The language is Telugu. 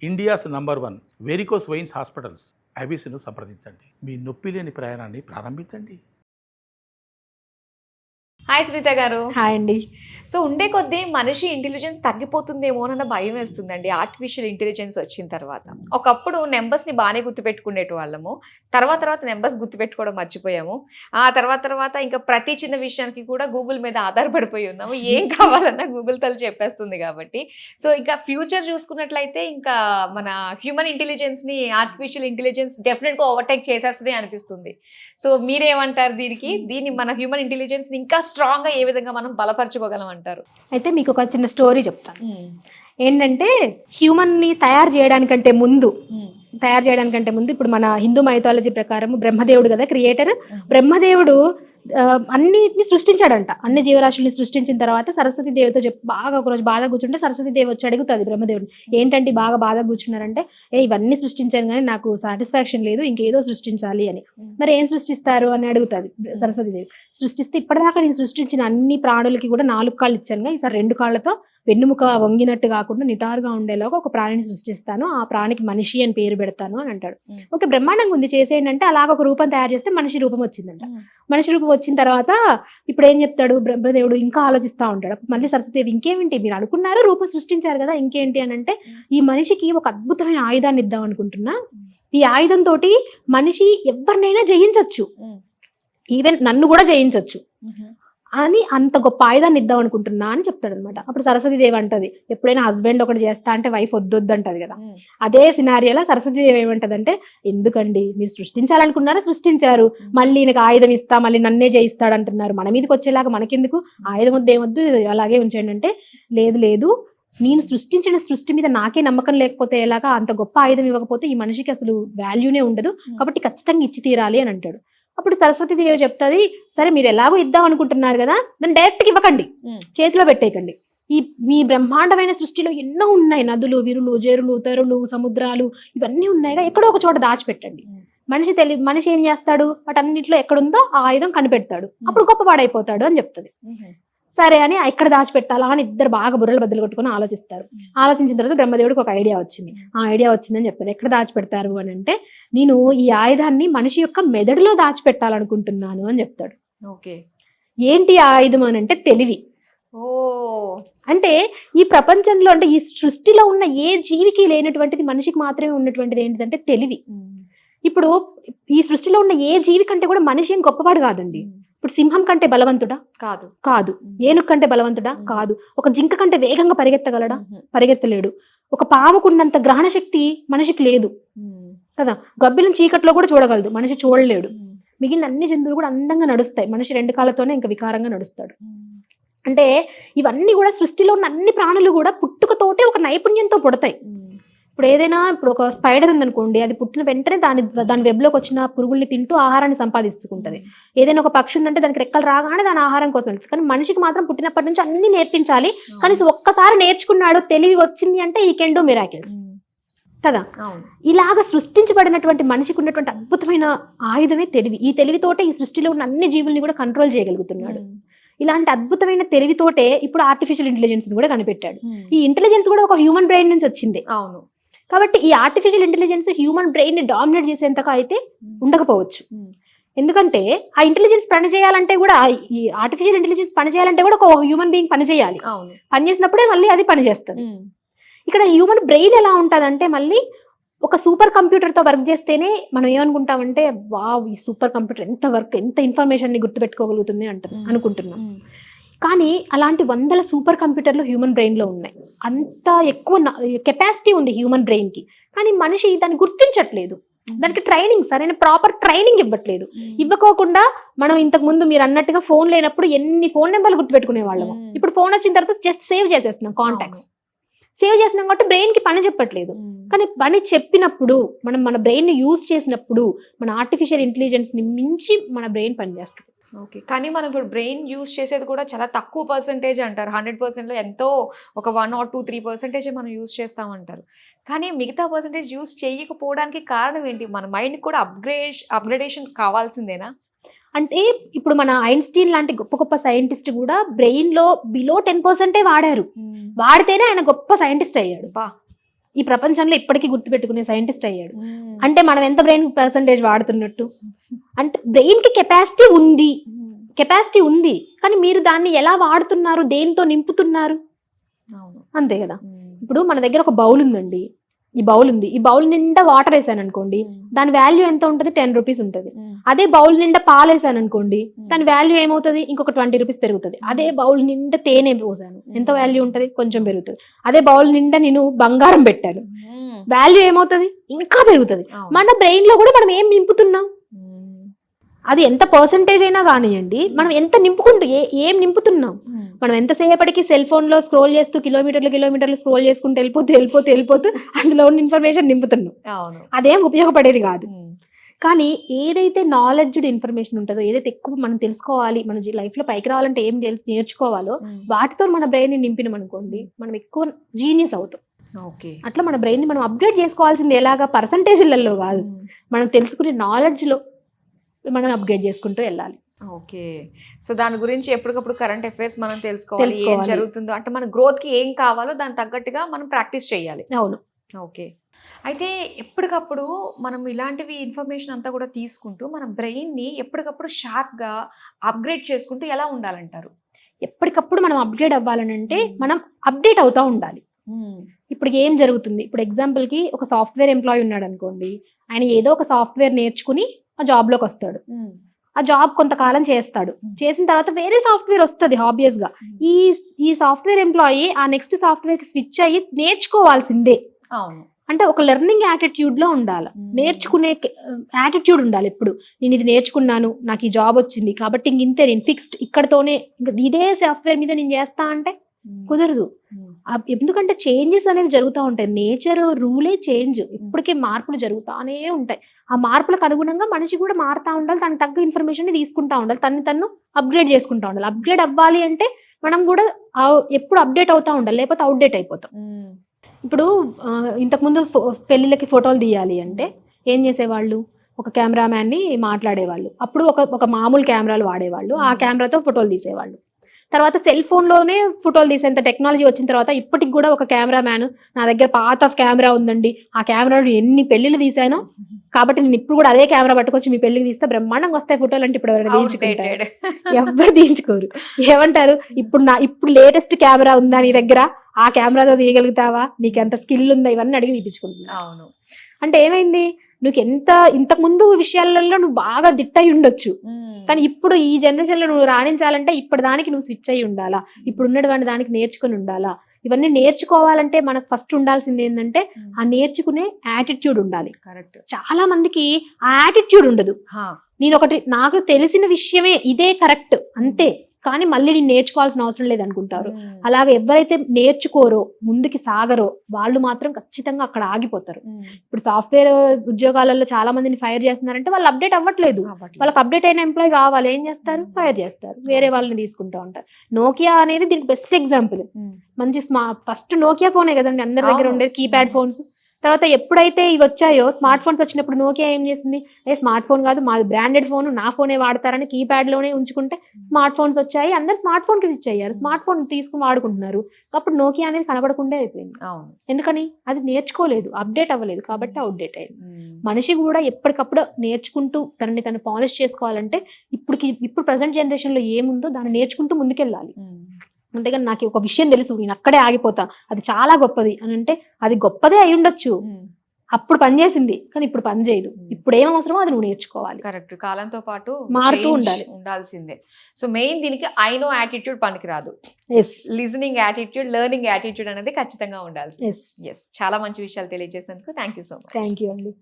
India's number 1 varicose veins hospitals ఐబీసీను సంప్రదించండి. మీ నొప్పి లేని ప్రయాణాన్ని ప్రారంభించండి. హాయ్ శ్రీత గారు. హాయ్ అండి. సో ఉండే కొద్దీ మనిషి ఇంటెలిజెన్స్ తగ్గిపోతుందేమో అన్న భయం వేస్తుందండి ఆర్టిఫిషియల్ ఇంటెలిజెన్స్ వచ్చిన తర్వాత. ఒకప్పుడు నెంబర్స్ని బాగానే గుర్తుపెట్టుకునేటి వాళ్ళము, తర్వాత నెంబర్స్ గుర్తుపెట్టుకోవడం మర్చిపోయాము. ఆ తర్వాత ఇంకా ప్రతి చిన్న విషయానికి కూడా గూగుల్ మీద ఆధారపడిపోయి ఉన్నాము. ఏం కావాలన్నా గూగుల్ తల్లి చెప్పేస్తుంది కాబట్టి. సో ఇంకా ఫ్యూచర్ చూసుకున్నట్లయితే ఇంకా మన హ్యూమన్ ఇంటెలిజెన్స్ని ఆర్టిఫిషియల్ ఇంటెలిజెన్స్ డెఫినెట్గా ఓవర్టేక్ చేసేస్తుంది అనిపిస్తుంది. సో మీరేమంటారు దీనికి? దీన్ని మన హ్యూమన్ ఇంటెలిజెన్స్ని ఇంకా స్ట్రాంగ్గా ఏ విధంగా మనం బలపరచుకోగలం అంటారు? అయితే మీకు ఒక చిన్న స్టోరీ చెప్తాను. ఏంటంటే హ్యూమన్ని తయారు చేయడానికంటే ముందు ఇప్పుడు మన హిందూ మైథాలజీ ప్రకారం బ్రహ్మదేవుడు కదా క్రియేటర్. బ్రహ్మదేవుడు అన్నిటిని సృష్టించాడంట. అన్ని జీవరాశుల్ని సృష్టించిన తర్వాత సరస్వతి దేవితో బాగా ఒకరోజు బాధ కూర్చుంటే సరస్వతి దేవి వచ్చి అడుగుతుంది బ్రహ్మదేవుడు, ఏంటంటే బాగా బాధ కూర్చున్నారంటే, ఇవన్నీ సృష్టించాను కానీ నాకు సాటిస్ఫాక్షన్ లేదు, ఇంకేదో సృష్టించాలి అని. మరి ఏం సృష్టిస్తారు అని అడుగుతుంది సరస్వతి దేవి. సృష్టిస్తే ఇప్పటిదాకా నేను సృష్టించిన అన్ని ప్రాణులకి కూడా 4 కాళ్ళు ఇచ్చాను, ఈసారి 2 కాళ్ళతో వెన్నుముక వంగినట్టు కాకుండా నిటారుగా ఉండేలాగా ఒక ప్రాణిని సృష్టిస్తాను, ఆ ప్రాణికి మనిషి అని పేరు పెడతాను అని అంటాడు. ఓకే, బ్రహ్మాండంగా ఉంది, చేసేయండి. అలాగ ఒక రూపం తయారు చేస్తే మనిషి రూపం వచ్చిందంట. మనిషి రూపం వచ్చిన తర్వాత ఇప్పుడు ఏం చెప్తాడు బ్రహ్మదేవుడు, ఇంకా ఆలోచిస్తూ ఉంటాడు. మళ్ళీ సరస్వతిదేవి, ఇంకేమిటి మీరు అనుకున్నారు, రూపం సృష్టించారు కదా, ఇంకేంటి అని అంటే, ఈ మనిషికి ఒక అద్భుతమైన ఆయుధాన్ని ఇద్దాం అనుకుంటున్నా, ఈ ఆయుధం తోటి మనిషి ఎవరినైనా జయించవచ్చు, ఈవెన్ నన్ను కూడా జయించవచ్చు అని అంత గొప్ప ఆయుధాన్ని ఇద్దాం అనుకుంటున్నా అని చెప్తాడు అనమాట. అప్పుడు సరస్వతిదేవి అంటది, ఎప్పుడైనా హస్బెండ్ ఒకటి చేస్తా అంటే వైఫ్ వద్దొద్దు అంటది కదా. అదే సినారియోలో సరస్వతిదేవి ఏమంటదంటే, ఎందుకండి మీరు సృష్టించాలనుకున్నారా, సృష్టించారు, మళ్ళీ ఈయనకు ఆయుధం ఇస్తా, మళ్ళీ నన్నే జయిస్తాడు అంటున్నారు, మన మీదకి వచ్చేలాగా మనకెందుకు, ఆయుధం వద్దు ఏమొద్దు అలాగే ఉంచండి అంటే, లేదు నేను సృష్టించిన సృష్టి మీద నాకే నమ్మకం లేకపోతే ఎలాగా, అంత గొప్ప ఆయుధం ఇవ్వకపోతే ఈ మనిషికి అసలు వాల్యూనే ఉండదు, కాబట్టి ఖచ్చితంగా ఇచ్చి తీరాలి అని అంటాడు. అప్పుడు సరస్వతిదేవి చెప్తుంది, సరే మీరు ఎలాగో ఇద్దాం అనుకుంటున్నారు కదా, దాన్ని డైరెక్ట్గా ఇవ్వకండి, చేతిలో పెట్టేయకండి. మీ బ్రహ్మాండమైన సృష్టిలో ఎన్నో ఉన్నాయి, నదులు, విరులు, జేరులు, తరులు, సముద్రాలు, ఇవన్నీ ఉన్నాయిగా, ఎక్కడో ఒక చోట దాచిపెట్టండి. మనిషి ఏం చేస్తాడు, వాటన్నిటిలో ఎక్కడుందో ఆ ఆయుధం కనిపెడతాడు, అప్పుడు గొప్పవాడైపోతాడు అని చెప్తుంది. సరే అని ఎక్కడ దాచిపెట్టాలా అని ఇద్దరు బాగా బుర్రలు బద్దలు కొట్టుకుని ఆలోచిస్తారు. ఆలోచించిన తర్వాత బ్రహ్మదేవుడికి ఒక ఐడియా వచ్చింది. ఆ ఐడియా వచ్చిందని చెప్తారు. ఎక్కడ దాచిపెడతారు అని అంటే, నేను ఈ ఆయుధాన్ని మనిషి యొక్క మెదడులో దాచిపెట్టాలనుకుంటున్నాను అని చెప్తాడు. ఓకే, ఏంటి ఆ ఆయుధం అని అంటే తెలివి. అంటే ఈ ప్రపంచంలో, అంటే ఈ సృష్టిలో ఉన్న ఏ జీవికి లేనటువంటిది మనిషికి మాత్రమే ఉన్నటువంటిది ఏంటిదంటే తెలివి. ఇప్పుడు ఈ సృష్టిలో ఉన్న ఏ జీవి కంటే కూడా మనిషి ఏం గొప్పవాడు కాదండి. ఇప్పుడు సింహం కంటే బలవంతుడా? కాదు. ఏనుగు కంటే బలవంతుడా? కాదు. ఒక జింక కంటే వేగంగా పరిగెత్తగలడా? పరిగెత్తలేడు. ఒక పాముకున్నంత గ్రహణ శక్తి మనిషికి లేదు కదా. గబ్బిలం చీకట్లో కూడా చూడగలదు, మనిషి చూడలేడు. మిగిలిన అన్ని జంతువులు కూడా అందంగా నడుస్తాయి, మనిషి 2 కాళ్ళతోనే ఇంకా వికారంగా నడుస్తాడు. అంటే ఇవన్నీ కూడా సృష్టిలో ఉన్న అన్ని ప్రాణులు కూడా పుట్టుకతోటే ఒక నైపుణ్యంతో పుడతాయి. ఇప్పుడు ఒక స్పైడర్ ఉందనుకోండి, అది పుట్టిన వెంటనే దాని వెబ్లోకి వచ్చిన పురుగుల్ని తింటూ ఆహారాన్ని సంపాదిస్తుంటది. ఏదైనా ఒక పక్షి ఉందంటే దానికి రెక్కలు రాగానే దాని ఆహారం కోసం వెళ్తుంది. కానీ మనిషికి మాత్రం పుట్టినప్పటి నుంచి అన్ని నేర్పించాలి. కానీ ఒక్కసారి నేర్చుకున్నాడు, తెలివి వచ్చింది అంటే ఈ కెన్ డూ మిరాకిల్స్ కదా. ఇలాగ సృష్టించబడినటువంటి మనిషికి ఉన్నటువంటి అద్భుతమైన ఆయుధమే తెలివి. ఈ తెలివితోటే ఈ సృష్టిలో ఉన్న అన్ని జీవుల్ని కూడా కంట్రోల్ చేయగలుగుతున్నాడు. ఇలాంటి అద్భుతమైన తెలివితోటే ఇప్పుడు ఆర్టిఫిషియల్ ఇంటెలిజెన్స్ కూడా కనిపెట్టాడు. ఈ ఇంటెలిజెన్స్ కూడా ఒక హ్యూమన్ బ్రెయిన్ నుంచి వచ్చింది. అవును. కాబట్టి ఈ ఆర్టిఫిషియల్ ఇంటెలిజెన్స్ హ్యూమన్ బ్రెయిన్ ని డామినేట్ చేసేంతగా అయితే ఉండకపోవచ్చు. ఎందుకంటే ఆ ఇంటెలిజెన్స్ పనిచేయాలంటే కూడా, ఈ ఆర్టిఫిషియల్ ఇంటెలిజెన్స్ పనిచేయాలంటే కూడా ఒక హ్యూమన్ బీయింగ్ పనిచేయాలి. పనిచేసినప్పుడే మళ్ళీ అది పనిచేస్తుంది. ఇక్కడ హ్యూమన్ బ్రెయిన్ ఎలా ఉంటుందంటే, మళ్ళీ ఒక సూపర్ కంప్యూటర్ తో వర్క్ చేస్తేనే మనం ఏమనుకుంటామంటే, వావ్ ఈ సూపర్ కంప్యూటర్ ఎంత ఇన్ఫర్మేషన్ ని గుర్తుపెట్టుకోగలుగుతుంది అనుకుంటున్నాం. కానీ అలాంటి 100 సూపర్ కంప్యూటర్లు హ్యూమన్ బ్రెయిన్ లో ఉన్నాయి. అంత ఎక్కువ కెపాసిటీ ఉంది హ్యూమన్ బ్రెయిన్ కి. కానీ మనిషి దాన్ని గుర్తించట్లేదు, దానికి ట్రైనింగ్, సరైన ప్రాపర్ ట్రైనింగ్ ఇవ్వట్లేదు. ఇవ్వకోకుండా మనం ఇంతకు ముందు మీరు అన్నట్టుగా ఫోన్ లేనప్పుడు ఎన్ని ఫోన్ నెంబర్లు గుర్తుపెట్టుకునే వాళ్ళము. ఇప్పుడు ఫోన్ వచ్చిన తర్వాత జస్ట్ సేవ్ చేసేస్తున్నాం, కాంటాక్ట్స్ సేవ్ చేసినాం కాబట్టి బ్రెయిన్ కి పని చెప్పట్లేదు. కానీ పని చెప్పినప్పుడు, మనం మన బ్రెయిన్ ని యూజ్ చేసినప్పుడు, మన ఆర్టిఫిషియల్ ఇంటెలిజెన్స్ ని మించి మన బ్రెయిన్ పనిచేస్తుంది. ఓకే, కానీ మనం ఇప్పుడు బ్రెయిన్ యూజ్ చేసేది కూడా చాలా తక్కువ పర్సెంటేజ్ అంటారు. 100%లో ఎంతో ఒక 1 or 2-3% మనం యూజ్ చేస్తామంటారు. కానీ మిగతా పర్సెంటేజ్ యూజ్ చేయకపోవడానికి కారణం ఏంటి? మన మైండ్ కూడా అప్గ్రేడేషన్ కావాల్సిందేనా? అంటే ఇప్పుడు మన ఐన్స్టీన్ లాంటి గొప్ప గొప్ప సైంటిస్ట్ కూడా బ్రెయిన్ లో బిలో 10% వాడారు. వాడితేనే ఆయన గొప్ప సైంటిస్ట్ అయ్యాడు. ఈ ప్రపంచంలో ఇప్పటికీ గుర్తుపెట్టుకునే సైంటిస్ట్ అయ్యాడు. అంటే మనం ఎంత బ్రెయిన్ పర్సంటేజ్ వాడుతున్నట్టు, అంటే బ్రెయిన్ కి కెపాసిటీ ఉంది కానీ మీరు దాన్ని ఎలా వాడుతున్నారు, దేంతో నింపుతున్నారు, అంతే కదా. ఇప్పుడు మన దగ్గర ఒక బౌల్ ఉందండి, ఈ బౌల్ నిండా వాటర్ వేసాను అనుకోండి, దాని వాల్యూ ఎంత ఉంటుంది, 10 రూపీస్ ఉంటుంది. అదే బౌల్ నిండా పాలు వేసాను అనుకోండి, దాని వాల్యూ ఏమవుతుంది, ఇంకొక 20 రూపీస్ పెరుగుతుంది. అదే బౌల్ నిండా తేనె పోసాను, ఎంత వాల్యూ ఉంటుంది, కొంచెం పెరుగుతుంది. అదే బౌల్ నిండా నేను బంగారం పెట్టాను, వాల్యూ ఏమవుతుంది, ఇంకా పెరుగుతుంది. మన బ్రెయిన్ లో కూడా మనం ఏం నింపుతున్నాం, అది ఎంత పర్సంటేజ్ అయినా కానివ్వండి, మనం ఎంత నింపుకుంటూ ఏం నింపుతున్నాం. మనం ఎంతసేపటికి సెల్ ఫోన్ లో స్క్రోల్ చేస్తూ కిలోమీటర్లు స్క్రోల్ చేసుకుంటూ వెళ్ళిపోతూ అందులో ఉన్న ఇన్ఫర్మేషన్ నింపుతున్నాం. అదేం ఉపయోగపడేది కాదు. కానీ ఏదైతే నాలెడ్జ్డ్ ఇన్ఫర్మేషన్ ఉంటుందో, ఏదైతే ఎక్కువ మనం తెలుసుకోవాలి, మన లైఫ్ లో పైకి రావాలంటే ఏం నేర్చుకోవాలో, వాటితో మన బ్రెయిన్ ని నింపినాం అనుకోండి, మనం ఎక్కువ జీనియస్ అవుతాం. అట్లా మన బ్రెయిన్ ని మనం అప్గ్రేడ్ చేసుకోవాల్సింది ఎలాగా, పర్సంటేజ్లలో కాదు, మనం తెలుసుకునే నాలెడ్జ్ లో మనం అప్గ్రేడ్ చేసుకుంటూ వెళ్ళాలి. ఓకే. సో దాని గురించి ఎప్పటికప్పుడు కరెంట్ అఫైర్స్ మనం తెలుసుకోవాలి, ఏం జరుగుతుందో, అంటే మన గ్రోత్ కి ఏం కావాలో దాని తగ్గట్టుగా మనం ప్రాక్టీస్ చేయాలి. అవును. ఓకే. అయితే ఎప్పటికప్పుడు మనం ఇలాంటివి ఇన్ఫర్మేషన్ అంతా కూడా తీసుకుంటూ మన బ్రెయిన్ ని ఎప్పటికప్పుడు షార్ప్ గా అప్గ్రేడ్ చేసుకుంటూ ఎలా ఉండాలంటారు? ఎప్పటికప్పుడు మనం అప్గ్రేడ్ అవ్వాలనంటే మనం అప్డేట్ అవుతా ఉండాలి. ఇప్పుడు ఏం జరుగుతుంది, ఇప్పుడు ఎగ్జాంపుల్ కి ఒక సాఫ్ట్వేర్ ఎంప్లాయీ ఉన్నాడు అనుకోండి, ఆయన ఏదో ఒక సాఫ్ట్వేర్ నేర్చుకుని ఆ జాబ్ లోకి వస్తాడు. ఆ జాబ్ కొంతకాలం చేస్తాడు, చేసిన తర్వాత వేరే సాఫ్ట్వేర్ వస్తుంది ఆబ్వియస్ గా. ఈ సాఫ్ట్వేర్ ఎంప్లాయీ ఆ నెక్స్ట్ సాఫ్ట్వేర్ కి స్విచ్ అయ్యి నేర్చుకోవాల్సిందే. అంటే ఒక లెర్నింగ్ యాటిట్యూడ్ లో ఉండాలి, నేర్చుకునే యాటిట్యూడ్ ఉండాలి. ఎప్పుడు నేను ఇది నేర్చుకున్నాను, నాకు ఈ జాబ్ వచ్చింది కాబట్టి ఇంతే, నేను ఫిక్స్డ్ ఇక్కడతోనే ఇదే సాఫ్ట్వేర్ మీద నేను చేస్తా అంటే కుదరదు. ఎందుకంటే చేంజెస్ అనేది జరుగుతూ ఉంటాయి, నేచర్ రూలే చేంజ్, ఇప్పటికే మార్పులు జరుగుతానే ఉంటాయి. ఆ మార్పులకు అనుగుణంగా మనిషి కూడా మారుతా ఉండాలి, తనకు తగ్గ ఇన్ఫర్మేషన్ తీసుకుంటా ఉండాలి, తను అప్గ్రేడ్ చేసుకుంటా ఉండాలి. అప్గ్రేడ్ అవ్వాలి అంటే మనం కూడా ఎప్పుడు అప్డేట్ అవుతా ఉండాలి, లేకపోతే అవుట్డేట్ అయిపోతాం. ఇప్పుడు ఇంతకుముందు పెళ్లిళ్ళకి ఫోటోలు తీయాలి అంటే ఏం చేసేవాళ్ళు, ఒక కెమెరామ్యాన్ ని మాట్లాడేవాళ్ళు, అప్పుడు ఒక మామూలు కెమెరాలు వాడేవాళ్ళు, ఆ కెమెరాతో ఫోటోలు తీసేవాళ్ళు. తర్వాత సెల్ ఫోన్ లోనే ఫోటోలు తీసేంత టెక్నాలజీ వచ్చిన తర్వాత ఇప్పటికి కూడా ఒక కెమెరామ్యాన్, నా దగ్గర పాత్ ఆఫ్ కెమెరా ఉందండి, ఆ కెమెరాలో ఎన్ని పెళ్లిళ్ళు తీసానో కాబట్టి నేను ఇప్పుడు కూడా అదే కెమెరా పట్టుకొచ్చి మీ పెళ్లికి తీస్తే బ్రహ్మాండంగా వస్తాయి ఫోటోలు అంటే ఇప్పుడు ఎవరైనా తీయించుకుంటారు? ఎవరు తీయించుకోరు. ఏమంటారు, ఇప్పుడు లేటెస్ట్ కెమెరా ఉందా నీ దగ్గర, ఆ కెమెరాతో తీయగలుగుతావా, నీకు ఎంత స్కిల్ ఉందా, ఇవన్నీ అడిగి తీపించుకుంటున్నావు. అంటే ఏమైంది, నువ్వు ఇంతకు ముందు విషయాలలో నువ్వు బాగా దిట్టయి ఉండొచ్చు, కానీ ఇప్పుడు ఈ జనరేషన్ లో నువ్వు రాణించాలంటే ఇప్పుడు దానికి నువ్వు స్విచ్ అయ్యి ఉండాలా, ఇప్పుడు ఉన్నటువంటి దానికి నేర్చుకుని ఉండాలా. ఇవన్నీ నేర్చుకోవాలంటే మనకు ఫస్ట్ ఉండాల్సింది ఏంటంటే ఆ నేర్చుకునే యాటిట్యూడ్ ఉండాలి. చాలా మందికి ఆ యాటిట్యూడ్ ఉండదు. నాకు తెలిసిన విషయమే ఇదే కరెక్ట్ అంతే, కానీ మళ్ళీ నేను నేర్చుకోవాల్సిన అవసరం లేదనుకుంటారు. అలాగే ఎవరైతే నేర్చుకోరో, ముందుకి సాగరో వాళ్ళు మాత్రం ఖచ్చితంగా అక్కడ ఆగిపోతారు. ఇప్పుడు సాఫ్ట్వేర్ ఉద్యోగాలలో చాలా మందిని ఫైర్ చేస్తున్నారంటే వాళ్ళు అప్డేట్ అవ్వట్లేదు. వాళ్ళకి అప్డేట్ అయిన ఎంప్లాయీ కావాలి, ఏం చేస్తారు, ఫైర్ చేస్తారు, వేరే వాళ్ళని తీసుకుంటూ ఉంటారు. నోకియా అనేది దీనికి బెస్ట్ ఎగ్జాంపుల్. మంచి ఫస్ట్ నోకియా ఫోనే కదండి అందరి దగ్గర ఉండేది, కీప్యాడ్ ఫోన్స్. తర్వాత ఎప్పుడైతే ఇవి వచ్చాయో, స్మార్ట్ ఫోన్స్ వచ్చినప్పుడు నోకియా ఏం చేసింది, స్మార్ట్ ఫోన్ కాదు మాది బ్రాండెడ్ ఫోన్, నా ఫోనే వాడతారని కీప్యాడ్ లోనే ఉంచుకుంటే స్మార్ట్ ఫోన్స్ వచ్చాయి, అందరు స్మార్ట్ ఫోన్ కి స్విచ్ అయ్యారు, స్మార్ట్ ఫోన్ తీసుకుని వాడుకుంటున్నారు. అప్పుడు నోకియా అనేది కనబడకుండా అయిపోయింది. ఎందుకని, అది నేర్చుకోలేదు, అప్డేట్ అవ్వలేదు, కాబట్టి అవుట్డేట్ అయింది. మనిషి కూడా ఎప్పటికప్పుడు నేర్చుకుంటూ తనని తను పాలిష్ చేసుకోవాలంటే ఇప్పుడు ప్రజెంట్ జనరేషన్ లో ఏముందో దాన్ని నేర్చుకుంటూ ముందుకెళ్ళాలి. అంతేగాని నాకు ఒక విషయం తెలుసు నేను అక్కడే ఆగిపోతా, అది చాలా గొప్పది అని అంటే అది గొప్పదే అయి ఉండొచ్చు, అప్పుడు పనిచేసింది కానీ ఇప్పుడు పని చేయదు. ఇప్పుడు ఏం అవసరమో అది నువ్వు నేర్చుకోవాలి. కరెక్ట్, కాలంతో పాటు మారుతూ ఉండాల్సిందే. సో మెయిన్ దీనికి ఐ నో యాటిట్యూడ్ పనికిరాదు, లిజనింగ్ యాటిట్యూడ్, లెర్నింగ్ యాటిట్యూడ్ అనేది ఖచ్చితంగా ఉండాలి. చాలా మంచి విషయాలు తెలియజేసినందుకు thank you so much. Thank you అండి.